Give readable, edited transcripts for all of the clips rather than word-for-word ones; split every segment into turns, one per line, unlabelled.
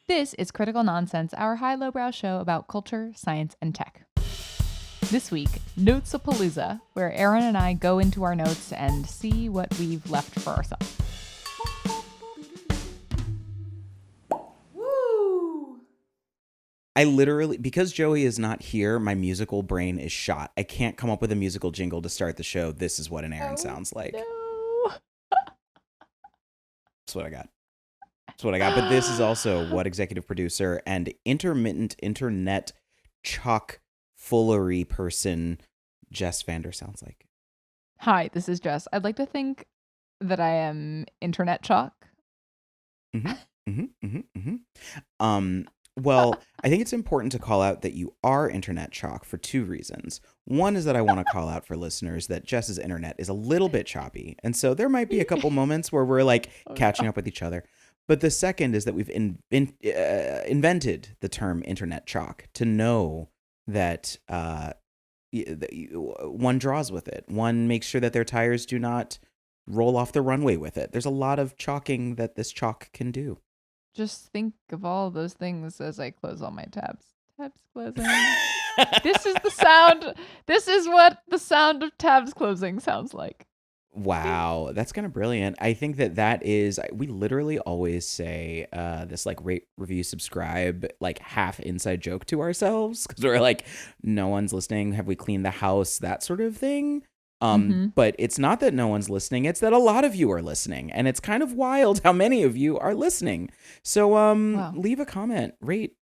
This is Critical Nonsense, our high-lowbrow show about culture, science, and tech. This week, Notes-apalooza, where Aaron and I go into our notes and see what we've left for ourselves.
Woo!
I literally, because Joey is not here, my musical brain is shot. I can't come up with a musical jingle to start the show. This is what an Aaron sounds like.
No.
That's what I got. But this is also what executive producer and intermittent internet chalk foolery person Jess Vander sounds like.
Hi, this is Jess. I'd like to think that I am internet chalk.
Well, I think it's important to call out that you are internet chalk for two reasons. One is that I want to call out for listeners that Jess's internet is a little bit choppy. And so there might be a couple moments where we're like catching up with each other. But the second is that we've invented the term internet chalk to know that one draws with it. One makes sure that their tires do not roll off the runway with it. There's a lot of chalking that this chalk can do.
Just think of all those things as I close all my tabs. Tabs closing. This is the sound. This is what the sound of tabs closing sounds like.
Wow, that's kind of brilliant. I think that is, we literally always say this like rate, review, subscribe, like half inside joke to ourselves because we're like, no one's listening. Have we cleaned the house? That sort of thing. But it's not that no one's listening. It's that a lot of you are listening. And it's kind of wild how many of you are listening. So
Wow.
Leave a comment, rate,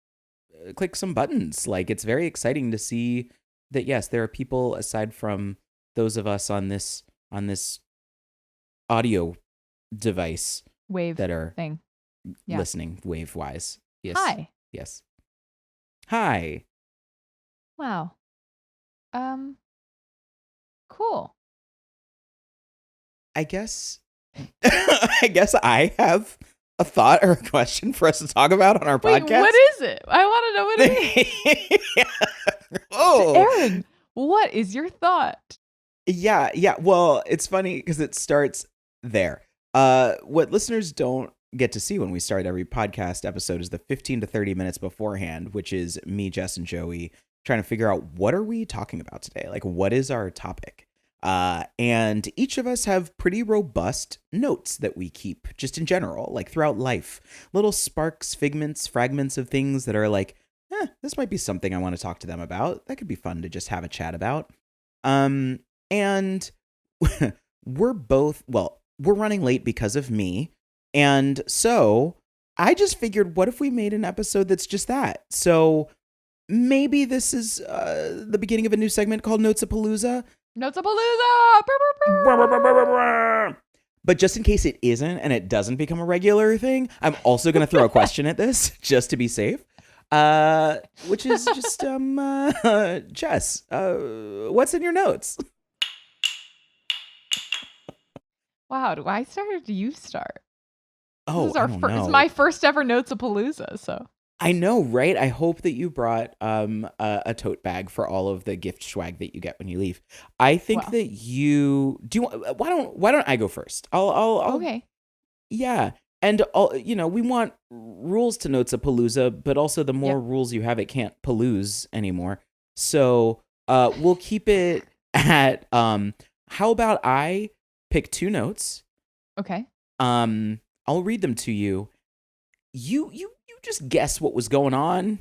click some buttons. Like, it's very exciting to see that, yes, there are people aside from those of us on this audio device
Wave
that are
thing. Yeah.
listening wave wise. Yes.
Hi.
Yes. Hi.
Wow. Cool.
I guess I have a thought or a question for us to talk about on our
Wait,
podcast.
what is it? I want to know what it is.
Oh,
Aaron, what is your thought?
yeah. Well, it's funny because it starts there. What listeners don't get to see when we start every podcast episode is the 15 to 30 minutes beforehand, which is me, Jess, and Joey trying to figure out what are we talking about today? Like, what is our topic? And each of us have pretty robust notes that we keep just in general, like throughout life, little sparks, figments, fragments of things that are like, this might be something I want to talk to them about. That could be fun to just have a chat about. And we're running late because of me. And so I just figured, what if we made an episode that's just that? So maybe this is the beginning of a new segment called Notes-apalooza.
Notes-apalooza!
But just in case it isn't and it doesn't become a regular thing, I'm also going to throw a question at this just to be safe. Which is just, Jess, what's in your notes?
Wow, do I start or do you start?
Oh,
This is it's my first ever Notes-apalooza, so.
I know, right? I hope that you brought a tote bag for all of the gift swag that you get when you leave. I think that you do. Why don't I go first? I'll
Okay.
Yeah, and we want rules to Notes-apalooza, but also the more rules you have, it can't palooze anymore. So we'll keep it at how about I pick two notes?
Okay.
I'll read them to you. You just guess what was going on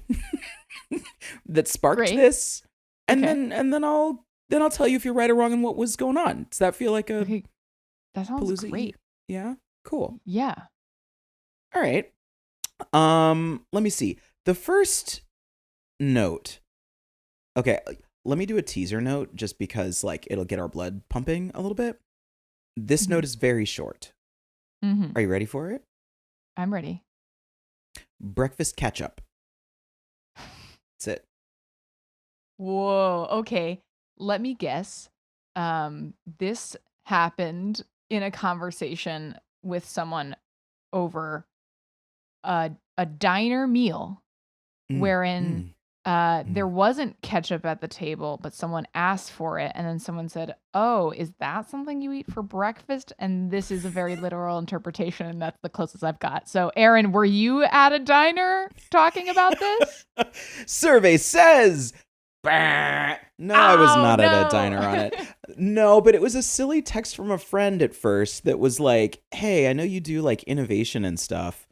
that sparked this, and then I'll tell you if you're right or wrong and what was going on. Does that feel like a
Okay. That sounds
palooza-y?
great.
Yeah, cool.
Yeah.
All right. Let me see. The first note. Okay, let me do a teaser note just because like it'll get our blood pumping a little bit. This note is very short. Are you ready for it?
I'm ready.
Breakfast ketchup. That's it.
Whoa. Okay. Let me guess. This happened in a conversation with someone over a diner meal wherein there wasn't ketchup at the table, but someone asked for it. And then someone said, "Oh, is that something you eat for breakfast?" And this is a very literal interpretation. And that's the closest I've got. So, Aaron, were you at a diner talking about this?
Survey says, bah. No, I was not at a diner on it. No, but it was a silly text from a friend at first that was like, "Hey, I know you do like innovation and stuff.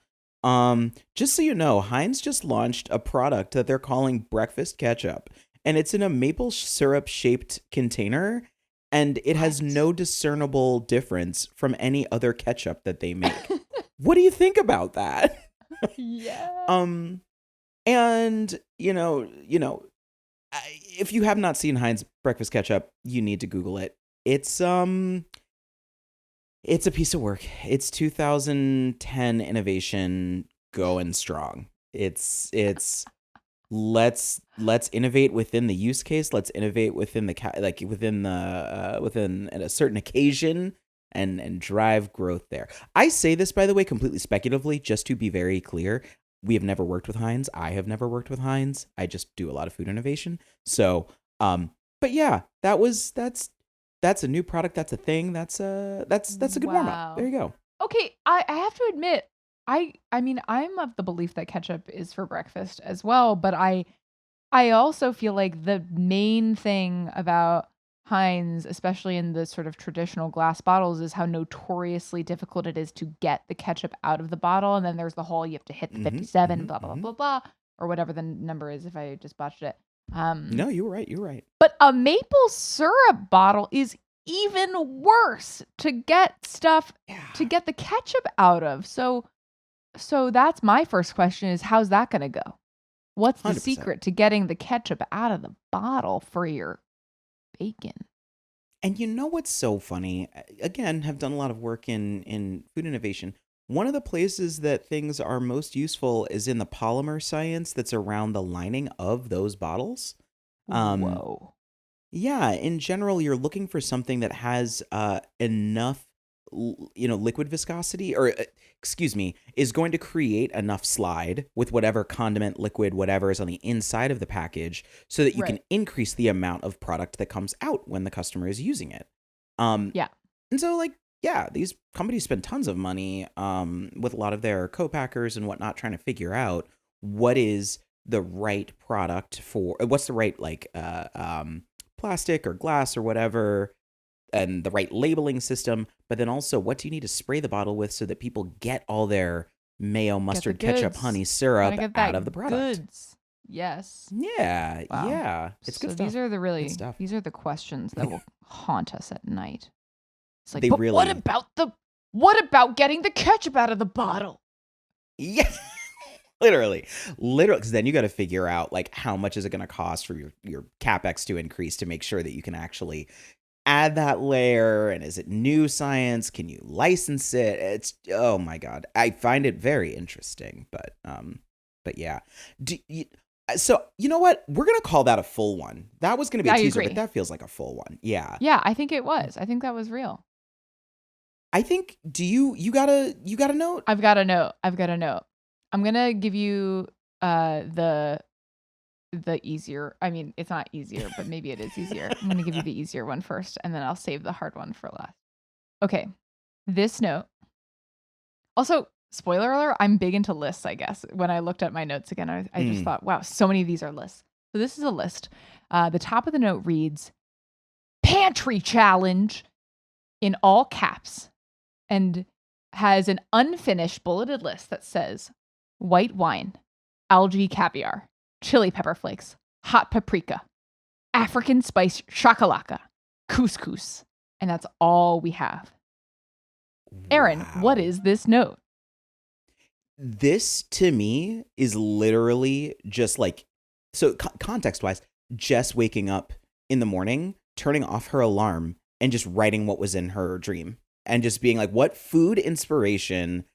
Just so you know, Heinz just launched a product that they're calling breakfast ketchup, and it's in a maple syrup shaped container, and it has no discernible difference from any other ketchup that they make." What do you think about that?
Yeah.
And if you have not seen Heinz breakfast ketchup, you need to Google it. It's a piece of work. It's 2010 innovation going strong. It's let's innovate within the use case. Let's innovate within within a certain occasion and drive growth there. I say this, by the way, completely speculatively, just to be very clear. We have never worked with Heinz. I have never worked with Heinz. I just do a lot of food innovation. So, but yeah, that's a new product. That's a thing. That's a good warm up. There you go.
Okay, I have to admit, I mean, I'm of the belief that ketchup is for breakfast as well, but I also feel like the main thing about Heinz, especially in the sort of traditional glass bottles, is how notoriously difficult it is to get the ketchup out of the bottle. And then there's the whole, you have to hit the 57, blah, blah, blah, blah, or whatever the number is if I just botched it.
No, you were right. You're right.
But a maple syrup bottle is even worse to get to get the ketchup out of. So that's my first question is, how's that going to go? What's the
100%.
secret to getting the ketchup out of the bottle for your bacon?
And you know what's so funny? Again, have done a lot of work in food innovation. One of the places that things are most useful is in the polymer science that's around the lining of those bottles.
Whoa.
Yeah, in general, you're looking for something that has enough, liquid viscosity, or excuse me, is going to create enough slide with whatever condiment, liquid, whatever is on the inside of the package, so that you can increase the amount of product that comes out when the customer is using it.
Yeah.
And so, these companies spend tons of money with a lot of their co-packers and whatnot trying to figure out what is the right product for, what's the right, plastic or glass or whatever, and the right labeling system, but then also what do you need to spray the bottle with so that people get all their mayo, mustard, ketchup, honey, syrup out of the product.
Goods. Yes.
Yeah.
Wow.
Yeah. It's good stuff.
These are these are the questions that will haunt us at night. It's like, what about getting the ketchup out of the bottle?
Yeah. Literally, because then you got to figure out how much is it going to cost for your capex to increase to make sure that you can actually add that layer, and is it new science? Can you license it? It's, oh my God, I find it very interesting, but yeah. So you know what? We're gonna call that a full one. That was gonna be a teaser, but that feels like a full one. Yeah.
Yeah, I think it was. I think that was real.
I think. Do you got a note?
I've got a note. I'm gonna give you the easier. I mean, it's not easier, but maybe it is easier. I'm gonna give you the easier one first, and then I'll save the hard one for last. Okay, this note. Also, spoiler alert: I'm big into lists. I guess when I looked at my notes again, I just thought, wow, so many of these are lists. So this is a list. The top of the note reads, "Pantry challenge," in all caps, and has an unfinished bulleted list that says white wine, algae caviar, chili pepper flakes, hot paprika, African spice shakalaka, couscous. And that's all we have. Aaron, what is this note?
This to me is literally just context wise, Jess waking up in the morning, turning off her alarm and just writing what was in her dream and just being like, what food inspiration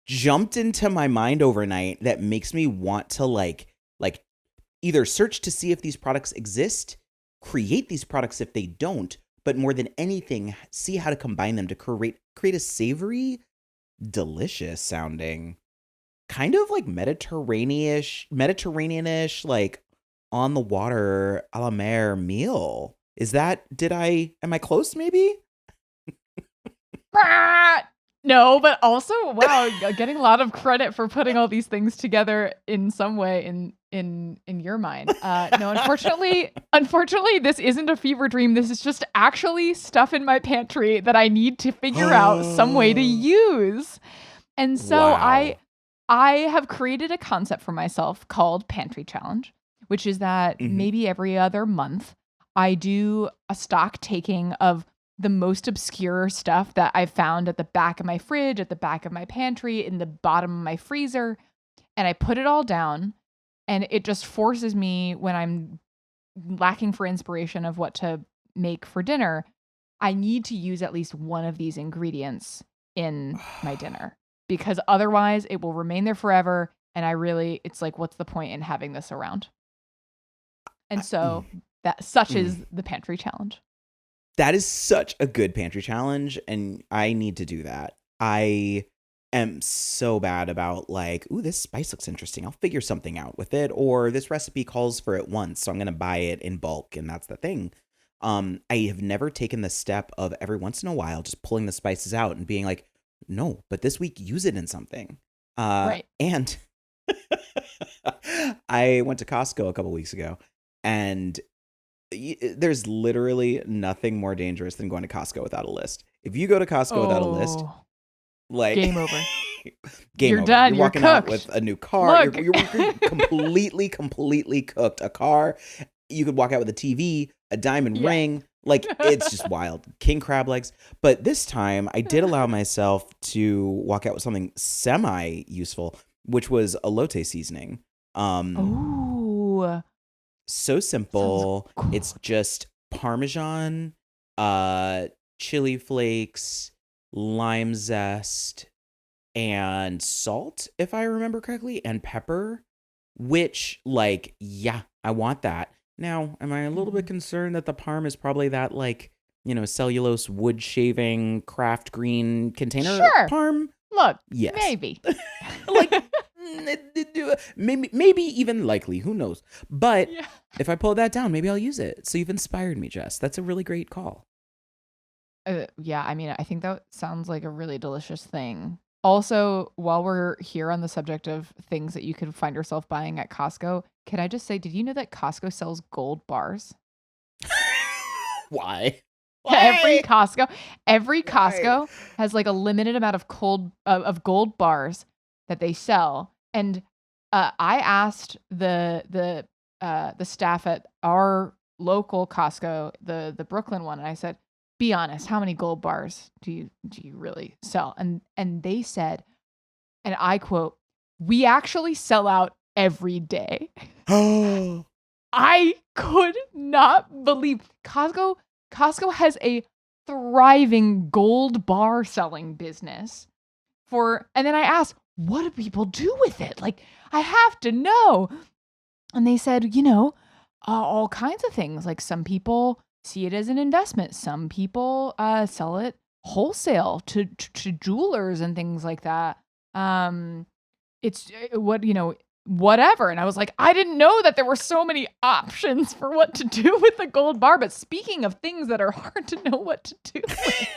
jumped into my mind overnight that makes me want to either search to see if these products exist, create these products if they don't, but more than anything, see how to combine them to create a savory, delicious sounding, kind of Mediterranean-ish, on the water a la mer meal. Am I close maybe?
No, but also, wow, getting a lot of credit for putting all these things together in some way in your mind. No, unfortunately, this isn't a fever dream. This is just actually stuff in my pantry that I need to figure out some way to use. And so
Wow.
I have created a concept for myself called Pantry Challenge, which is that
Mhm.
maybe every other month I do a stock taking of the most obscure stuff that I've found at the back of my fridge, at the back of my pantry, in the bottom of my freezer, and I put it all down, and it just forces me when I'm lacking for inspiration of what to make for dinner, I need to use at least one of these ingredients in my dinner because otherwise it will remain there forever and it's like what's the point in having this around? And so that such
Mm.
is the pantry challenge.
That is such a good pantry challenge, and I need to do that. I am so bad about like, ooh, this spice looks interesting. I'll figure something out with it, or this recipe calls for it once, so I'm gonna buy it in bulk, and that's the thing. I have never taken the step of every once in a while just pulling the spices out and being like, no, but this week use it in something.
Right.
And I went to Costco a couple weeks ago, and there's literally nothing more dangerous than going to Costco without a list. If you go to Costco without a list,
Oh,
like
game over.
game
You're
over.
done.
You're
You're
walking out
cooked.
with a new car.
Look.
You're completely cooked. A car. You could walk out with a TV, a diamond
Yeah.
ring. Like it's just wild. King crab legs. But this time I did allow myself to walk out with something semi useful, which was elote seasoning.
Ooh.
So simple.
Sounds
It's
good.
just Parmesan, chili flakes, lime zest, and salt, if I remember correctly, and pepper, which, like, yeah, I want that. Now, am I a little bit concerned that the parm is probably that, like, cellulose wood shaving craft green container
Sure.
parm?
Look,
Yes.
maybe.
Like, maybe even likely, who knows? But
Yeah.
if I pull that down, maybe I'll use it. So you've inspired me, Jess. That's a really great call.
Yeah, I mean, I think that sounds like a really delicious thing. Also, while we're here on the subject of things that you could find yourself buying at Costco, can I just say, did you know that Costco sells gold bars?
Why?
Every
Why?
Costco, every
Why?
Costco has like a limited amount of gold bars that they sell. And I asked the staff at our local Costco, the Brooklyn one, and I said, "Be honest, how many gold bars do you really sell?" And they said, and I quote, "We actually sell out every day."
Oh,
I could not believe Costco has a thriving gold bar selling business and then I asked, what do people do with it? Like, I have to know. And they said, all kinds of things. Like some people see it as an investment. Some people sell it wholesale to jewelers and things like that. It's whatever. And I was like, I didn't know that there were so many options for what to do with the gold bar. But speaking of things that are hard to know what to do with.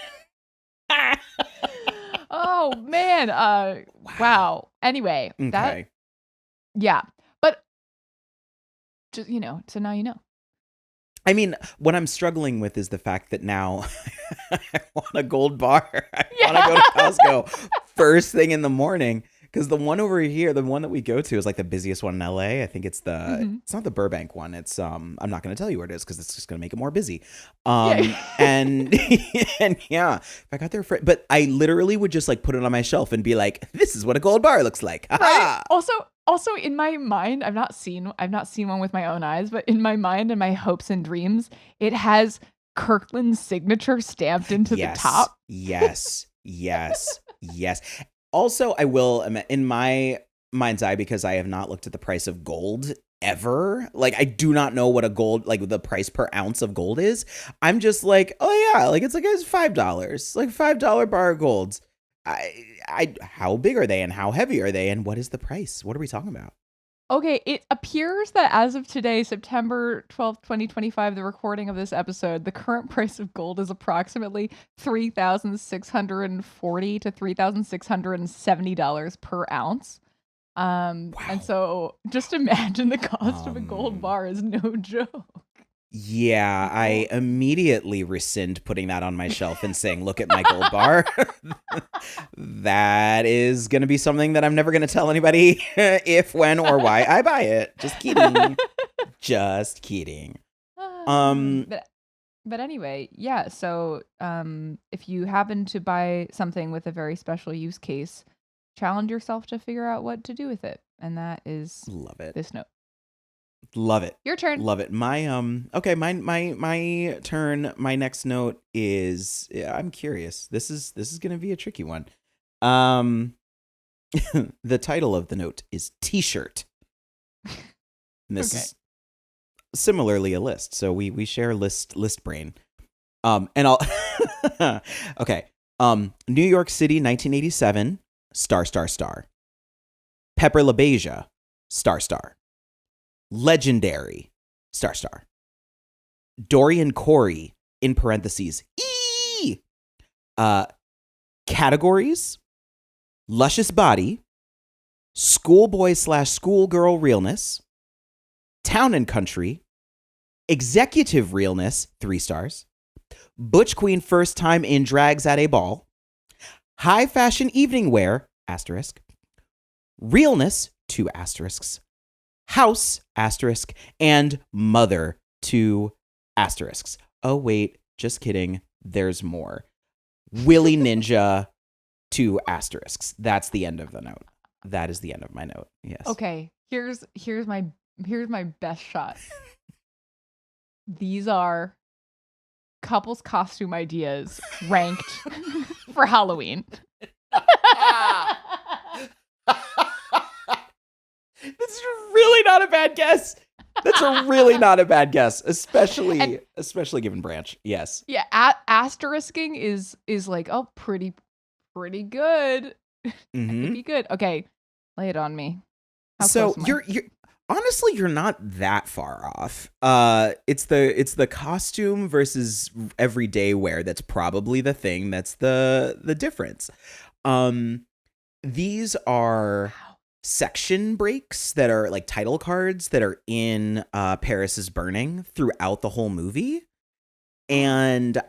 Oh man. Wow. Anyway,
okay.
yeah. But just, so now you know.
I mean, what I'm struggling with is the fact that now I want a gold bar. I want to go to Costco first thing in the morning. Because the one over here, the one that we go to is like the busiest one in LA. I think it's it's not the Burbank one. It's I'm not going to tell you where it is because it's just going to make it more busy. And and yeah, if I got there but I literally would just like put it on my shelf and be like, this is what a gold bar looks like.
Right. Also in my mind, I've not seen one with my own eyes, but in my mind and my hopes and dreams, it has Kirkland's signature stamped into the top.
Yes. Also, I will, in my mind's eye, because I have not looked at the price of gold ever. Like, I do not know what a gold, like the price per ounce of gold is. I'm just like, oh yeah, like it's $5, like $5 bar of golds. How big are they and how heavy are they and what is the price? What are we talking about?
Okay, it appears that as of today, September 12th, 2025, the recording of this episode, the current price of gold is approximately $3,640 to $3,670 per ounce. And
Wow.
so just imagine the cost of a gold
Um,
bar is no joke.
yeah, I
People.
immediately rescind putting that on my shelf and saying, look at my gold bar. That is going to be something that I'm never going to tell anybody if, when, or why I buy it. Just kidding. Just kidding. Um,
But anyway, yeah, so if you happen to buy something with a very special use case, challenge yourself to figure out what to do with it. And that is
love it.
this note.
Love it.
Your turn.
Love it. My okay, my turn. My next note is, yeah, I'm curious. This is going to be a tricky one. Um the title of the note is T-shirt. And this
Okay.
is similarly a list. So we share list brain. And I'll okay. New York City 1987 star star star. Pepper LaBeija star star. Legendary star star. Dorian Corey in parentheses. E. Categories: luscious body, schoolboy / schoolgirl realness, town and country, executive realness 3 stars, butch queen first time in drags at a ball, high fashion evening wear asterisk, realness 2 asterisks, house asterisk, and mother 2 asterisks. Oh wait, just kidding. There's more. Willy Ninja 2 asterisks. That's the end of the note. That is the end of my note. Yes.
Okay, here's my best shot. These are couples costume ideas ranked for Halloween.
That's really not a bad guess. That's a really not a bad guess, especially given Branch. Yes.
Yeah, asterisking is like, oh, pretty good. That could be good. Okay, lay it on me. How
So
close am I?
you're honestly, you're not that far off. It's the costume versus everyday wear that's probably the thing that's the difference. These are section breaks that are like title cards that are in Paris is Burning throughout the whole movie. And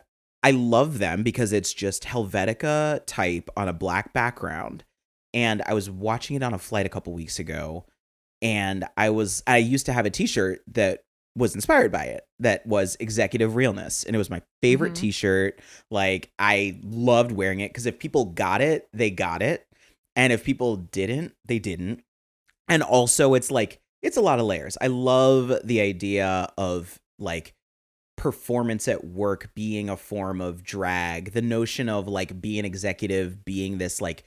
I love them because it's just Helvetica type on a black background. And I was watching it on a flight a couple weeks ago, and I used to have a t-shirt that was inspired by it that was Executive Realness, and it was my favorite t-shirt. Like, I loved wearing it because if people got it, they got it. And if people didn't, they didn't. And also it's like, it's a lot of layers. I love the idea of like performance at work being a form of drag, the notion of like being executive, being this like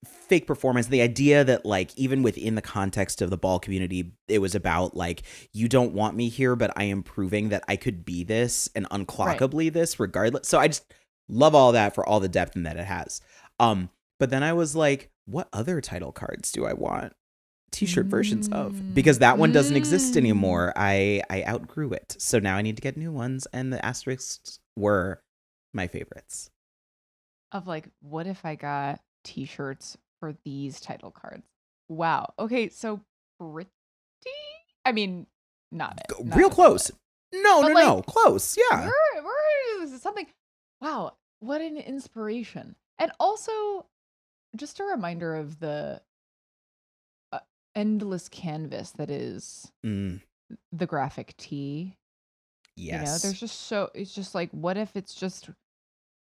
fake performance, the idea that like even within the context of the ball community, it was about like, you don't want me here, but I am proving that I could be this and unclockably this regardless. So I just love all that for all the depth in that it has. But then I was like, what other title cards do I want t-shirt versions of? Because that one doesn't exist anymore. I outgrew it. So now I need to get new ones, and the asterisks were my favorites.
Of like, what if I got t-shirts for these title cards? Wow. Okay, so pretty. I mean, not it.
Real close. No,
but like,
close. Yeah.
We're something. Wow, what an inspiration! And also, just a reminder of the endless canvas that is the graphic tee.
Yes.
You know, there's just it's just like, what if it's just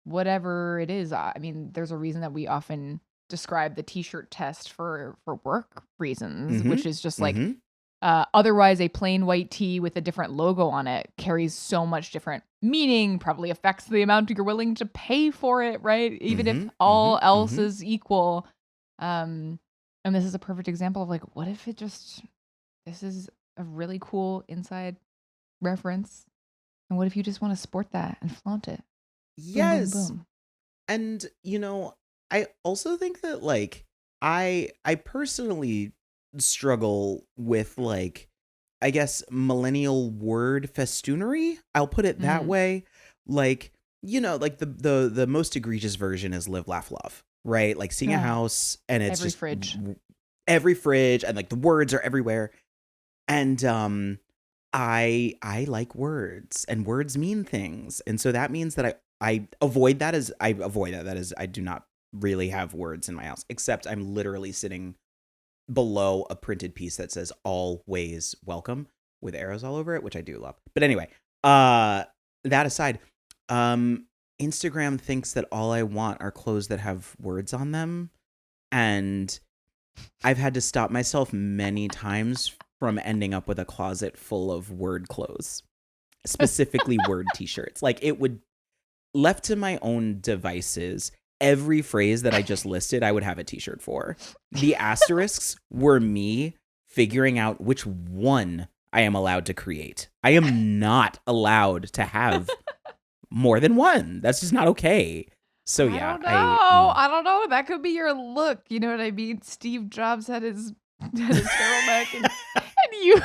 whatever it is? I mean, there's a reason that we often describe the t-shirt test for work reasons, which is just like, otherwise a plain white tee with a different logo on it carries so much different meaning, probably affects the amount you're willing to pay for it, right? Even if all else is equal. And this is a perfect example of like, what if this is a really cool inside reference. And what if you just want to sport that and flaunt it?
Yes.
Boom, boom, boom.
And, I also think that like, I personally struggle with like, I guess, millennial word festoonery. I'll put it that way. Like, like the most egregious version is live, laugh, love, right? Like seeing a house and it's
Every
just
fridge.
every fridge and like the words are everywhere. And I like words and words mean things. And so that means that I avoid that as I avoid that. That is, I do not really have words in my house, except I'm literally sitting below a printed piece that says always welcome with arrows all over it, which I do love. But anyway, that aside, Instagram thinks that all I want are clothes that have words on them. And I've had to stop myself many times from ending up with a closet full of word clothes, specifically word t-shirts. Like it would, left to my own devices, every phrase that I just listed, I would have a t-shirt for. The asterisks were me figuring out which one I am allowed to create. I am not allowed to have more than one. That's just not okay. So yeah,
I don't know. That could be your look. You know what I mean? Steve Jobs had his turtleneck, and you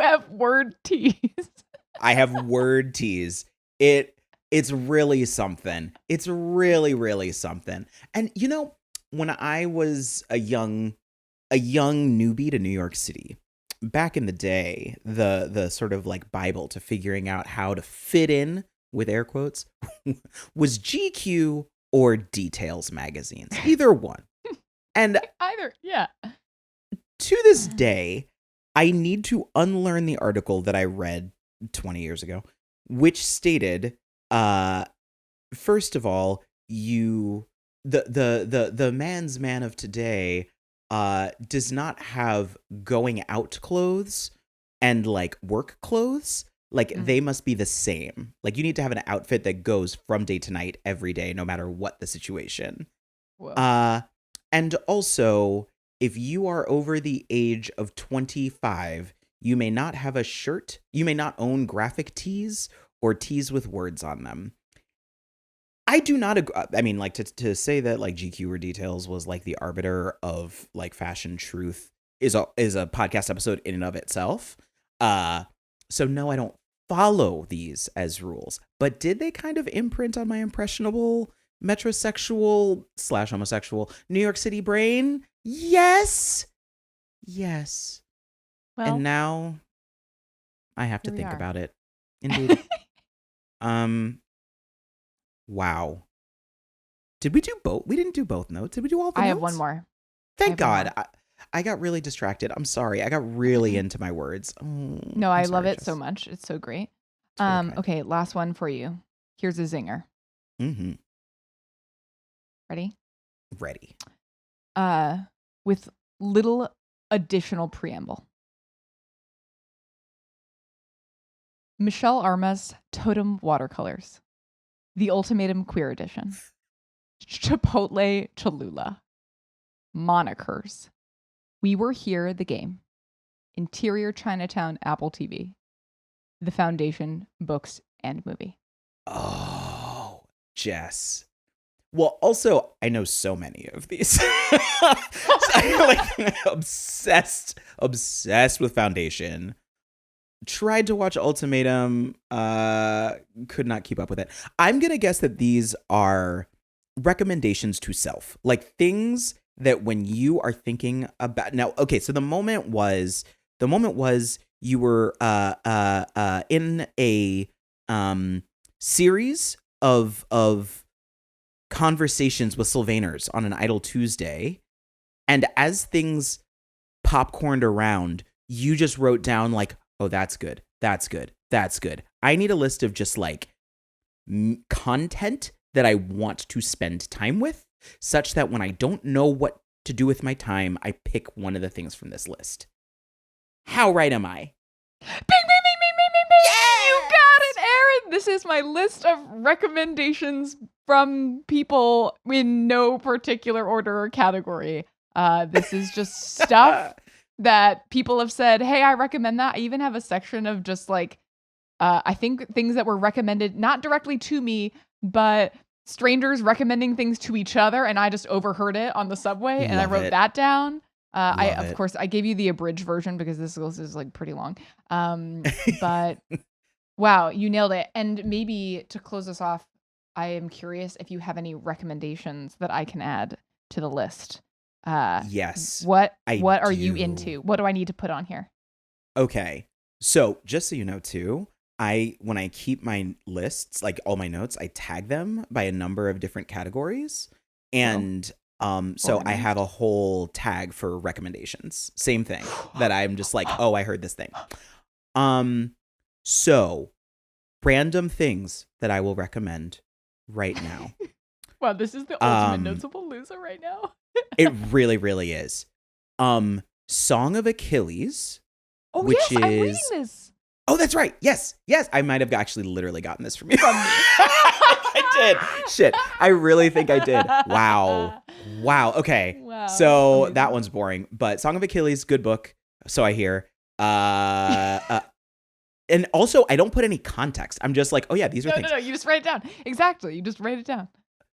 have word tees.
I have word tees. It's really something. It's really, really something. And when I was a young newbie to New York City, back in the day, the sort of like Bible to figuring out how to fit in, with air quotes, was GQ or Details magazines. Either one. And
either, yeah.
To this day, I need to unlearn the article that I read 20 years ago, which stated, first of all, the man's man of today does not have going out clothes and like work clothes. Like they must be the same. Like you need to have an outfit that goes from day to night every day, no matter what the situation.
Whoa.
And also, if you are over the age of 25, you may not have a shirt. You may not own graphic tees or tees with words on them. I do not agree. I mean, like to say that like GQ or Details was like the arbiter of like fashion truth is a podcast episode in and of itself. So no, I don't follow these as rules. But did they kind of imprint on my impressionable metrosexual / homosexual New York City brain? Yes. Well, and now I have to think about it. Indeed. Wow. Did we do both? We didn't do both notes. Did we do all the notes?
I have one more.
Thank God. I got really distracted. I'm sorry. I got really into my words. Oh,
no, I love it so much. It's so great. Okay, last one for you. Here's a zinger.
Mm-hmm.
Ready?
Ready.
With little additional preamble. Michelle Arma's Totem Watercolors. The Ultimatum Queer Edition. Chipotle Cholula. Monikers. We Were Here, the game. Interior Chinatown Apple TV. The Foundation Books and Movie.
Oh, Jess. Well, also, I know so many of these. I'm like obsessed with Foundation. Tried to watch Ultimatum, could not keep up with it. I'm going to guess that these are recommendations to self, like things that when you are thinking about now. Okay, so the moment was you were in a series of conversations with Sylvaners on an Idle Tuesday, and as things popcorned around, you just wrote down like, oh, that's good. I need a list of just like content that I want to spend time with, such that when I don't know what to do with my time, I pick one of the things from this list. How right am I?
Bing, bing, bing, bing, bing, bing, bing. Yes! You got it, Aaron. This is my list of recommendations from people in no particular order or category. This is just stuff that people have said, hey, I recommend that. I even have a section of just like, I think things that were recommended, not directly to me, but strangers recommending things to each other. And I just overheard it on the subway and I wrote that down. Of course, I gave you the abridged version because this list is like pretty long. But wow, you nailed it. And maybe to close us off, I am curious if you have any recommendations that I can add to the list.
Yes.
What are you into? What do I need to put on here?
Okay. So just so you know too, when I keep my lists, like all my notes, I tag them by a number of different categories. And so I have a whole tag for recommendations. Same thing that I'm just like, oh, I heard this thing. So random things that I will recommend right now.
Wow, this is the ultimate Notes-apalooza right now.
It really, really is. Song of Achilles.
Oh,
which
yes,
is...
I'm reading this.
Oh, that's right. Yes. I might have actually literally gotten this from you. I did. Shit. I really think I did. Wow. Okay. Wow. So that one's boring. But Song of Achilles, good book. So I hear. And also, I don't put any context. I'm just like, oh yeah, these are things.
No. You just write it down. Exactly. You just write it down.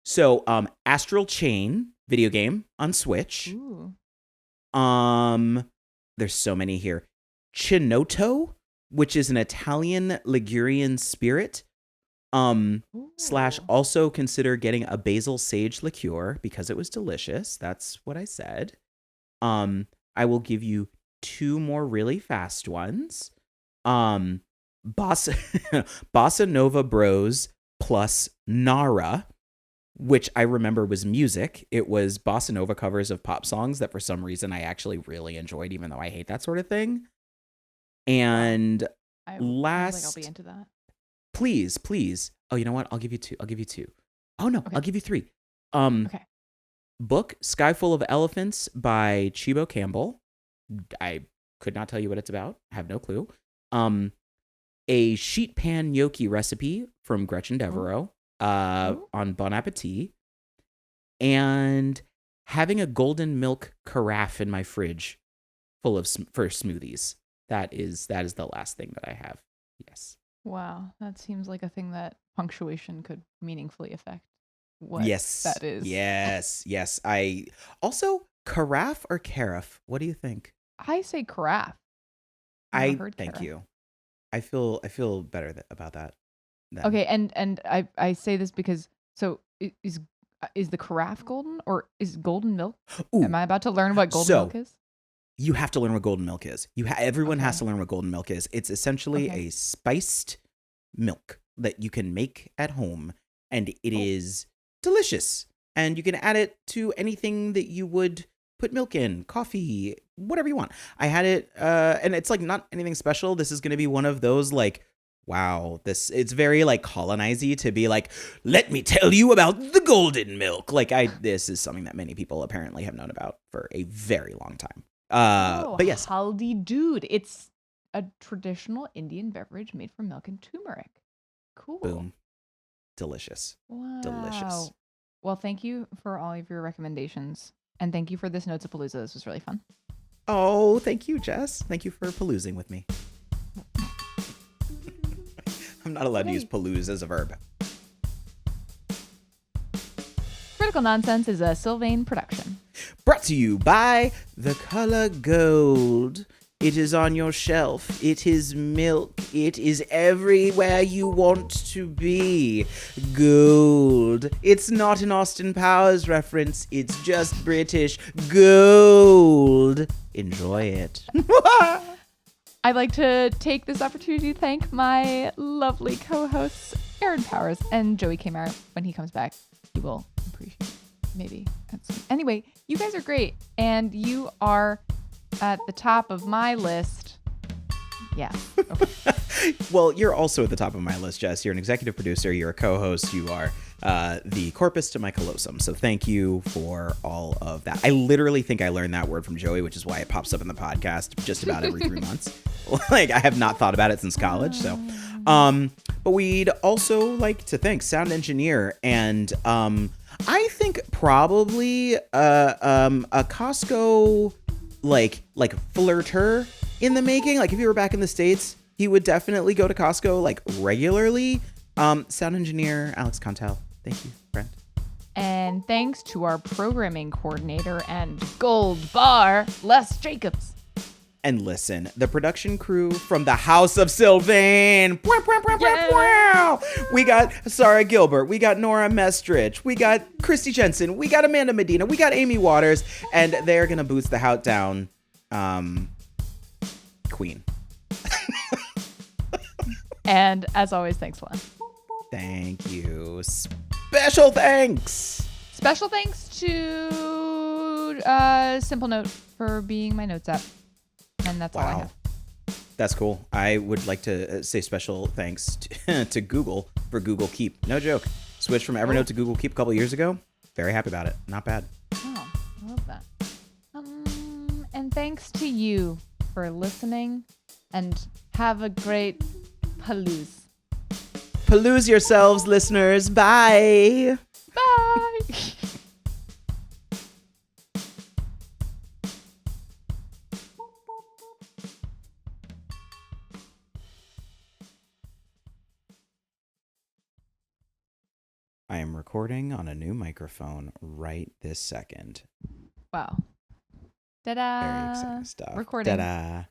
So, Astral Chain video game on Switch.
Ooh.
There's so many here. Chinotto, which is an Italian Ligurian spirit. / also consider getting a basil sage liqueur because it was delicious. That's what I said. I will give you 2 more really fast ones. Bossa Nova Bros plus Nara, which I remember was music. It was bossa nova covers of pop songs that for some reason I actually really enjoyed, even though I hate that sort of thing. And
I'll be into that.
Please. Oh, you know what? I'll give you 2. Oh no, okay. I'll give you 3.
Okay.
Book Sky Full of Elephants by Chibo Campbell. I could not tell you what it's about. I have no clue. A sheet pan gnocchi recipe from Gretchen Devereaux on Bon Appetit. And having a golden milk carafe in my fridge full of for smoothies. That is the last thing that I have. Yes.
Wow, that seems like a thing that punctuation could meaningfully affect what that is.
Yes. I also carafe or carafe. What do you think?
I say carafe.
Thank you. I feel better about that. Then.
Okay, and I say this because is the carafe golden or is golden milk?
Ooh,
am I about to learn what golden milk is?
You have to learn what golden milk is. Everyone has to learn what golden milk is. It's essentially a spiced milk that you can make at home, and it is delicious. And you can add it to anything that you would put milk in, coffee, whatever you want. I had it, and it's like not anything special. This is going to be one of those like, wow, it's very like colonize-y to be like, let me tell you about the golden milk. Like this is something that many people apparently have known about for a very long time. But yes.
Haldi dude. It's a traditional Indian beverage made from milk and turmeric. Cool.
Boom. Delicious.
Wow.
Delicious.
Well, thank you for all of your recommendations. And thank you for this Notes-apalooza. This was really fun.
Oh, thank you, Jess. Thank you for paloozing with me. I'm not allowed to use palooze as a verb.
Critical Nonsense is a Sylvain production.
Brought to you by The Color Gold. It is on your shelf. It is milk. It is everywhere you want to be. Gold. It's not an Austin Powers reference. It's just British. Gold. Enjoy it.
I'd like to take this opportunity to thank my lovely co-hosts, Aaron Powers and Joey Kmart. When he comes back, he will appreciate it. Maybe. Anyway, you guys are great. And you are at the top of my list. Yeah. Okay.
Well, you're also at the top of my list, Jess. You're an executive producer. You're a co-host. You are the corpus to my callosum. So thank you for all of that. I literally think I learned that word from Joey, which is why it pops up in the podcast just about every 3 months. Like, I have not thought about it since college. So, but we'd also like to thank sound engineer and I think probably a Costco like flirter in the making. Like if you were back in the States, he would definitely go to Costco like regularly. Sound engineer Alex Contel. Thank you, friend.
And thanks to our programming coordinator and gold bar, Les Jacobs.
And listen, the production crew from the House of Sylvain. We got Sarah Gilbert. We got Nora Mestrich. We got Christy Jensen. We got Amanda Medina. We got Amy Waters. And they're going to boost the house down. Queen.
And as always, thanks, Len.
Thank you. Special thanks.
Special thanks to Simple Note for being my Notes app. And that's all I have.
That's cool. I would like to say special thanks to Google for Google Keep. No joke. Switched from Evernote to Google Keep a couple years ago. Very happy about it. Not bad.
Oh, I love that. And thanks to you for listening, and have a great palooza.
Palooza yourselves, listeners. Bye.
Bye.
I am recording on a new microphone right this second.
Wow. Ta-da.
Very exciting stuff.
Recording.
Ta-da.